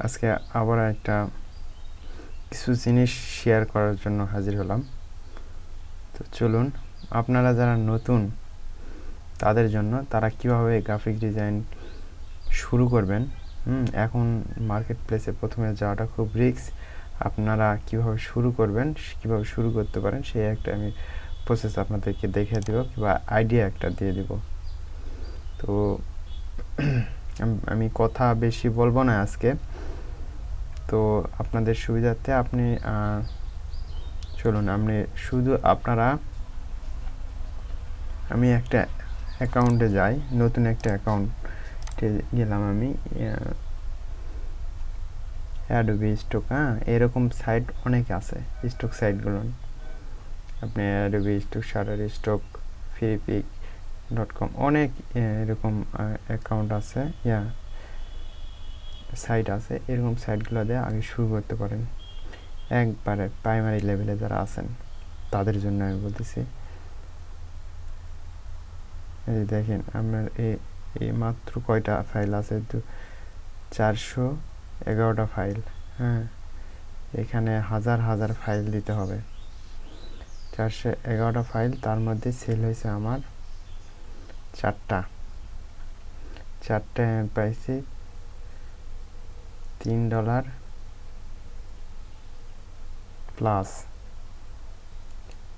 আজকে আবার একটা কিছু জিনিস শেয়ার করার জন্য হাজির হলাম। তো চলুন, আপনারা যারা নতুন তাদের জন্য তারা কিভাবে গ্রাফিক ডিজাইন শুরু করবেন। এখন মার্কেট প্লেসে প্রথমে যাওয়াটা খুব রিস্ক। আপনারা কিভাবে শুরু করবেন, কিভাবে শুরু করতে পারেন, সেই একটা আমি প্রসেস আপনাদেরকে দেখিয়ে দেব, কিংবা আইডিয়া একটা দিয়ে দেব। তো আমি কথা বেশি বলবো না আজকে। তো আপনাদের সুবিধার্থে আপনি চলুন আমি একটা অ্যাকাউন্টে যাই, নতুন একটা অ্যাকাউন্টে গেলাম আমি। অ্যাডোবি স্টক, এরকম সাইট অনেক আছে, স্টক সাইটগুলো। আপনি অ্যাডোবি স্টক, শাটার স্টক, ফ্রিপিক.com, অনেক এরকম অ্যাকাউন্ট আছে, সাইট আছে। এরকম সাইটগুলো দিয়ে আগে শুরু করতে পারেন। একবারে প্রাইমারি লেভেলে যারা আছেন তাদের জন্য আমি বলতেছি। এই দেখেন, আপনার এই মাত্র কয়টা ফাইল আছে? 411টা ফাইল। এখানে হাজার হাজার ফাইল দিতে হবে। 411টা ফাইল, তার মধ্যে সেল হয়েছে আমার 4টা আমি পাইছি $3 প্লাস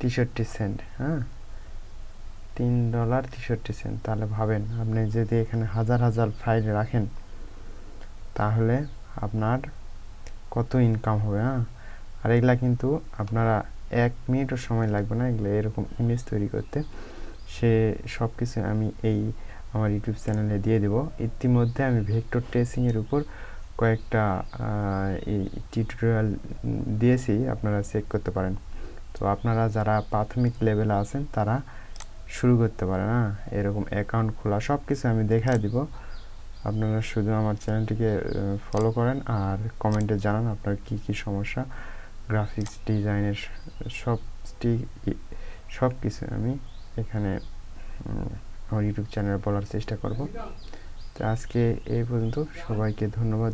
63 সেন্ট। $3.63। তাহলে ভাবেন, আপনি যদি এখানে হাজার হাজার ফাইল রাখেন তাহলে আপনার কত ইনকাম হবে। আর এগুলা কিন্তু আপনারা 1 মিনিটও সময় লাগবে না এগুলো এরকম ইমেজ তৈরি করতে। সে সব কিছু আমি আমার ইউটিউব চ্যানেলে দিয়ে দেবো। ইতিমধ্যে আমি ভেক্টর ট্রেসিংয়ের উপর কয়েকটা টিউটোরিয়াল দিয়েছি, আপনারা চেক করতে পারেন। তো আপনারা যারা প্রাথমিক লেভেলে আছেন তারা শুরু করতে পারেন। এরকম অ্যাকাউন্ট খোলা সব কিছু আমি দেখাই দিব। আপনারা শুধু আমার চ্যানেলটিকে ফলো করেন আর কমেন্টে জানান আপনার কি কি সমস্যা। গ্রাফিক্স ডিজাইনের সব কিছু আমি এখানে আমার ইউটিউব চ্যানেলে বলার চেষ্টা করব। তো আজকে এই পর্যন্ত, সবাইকে ধন্যবাদ।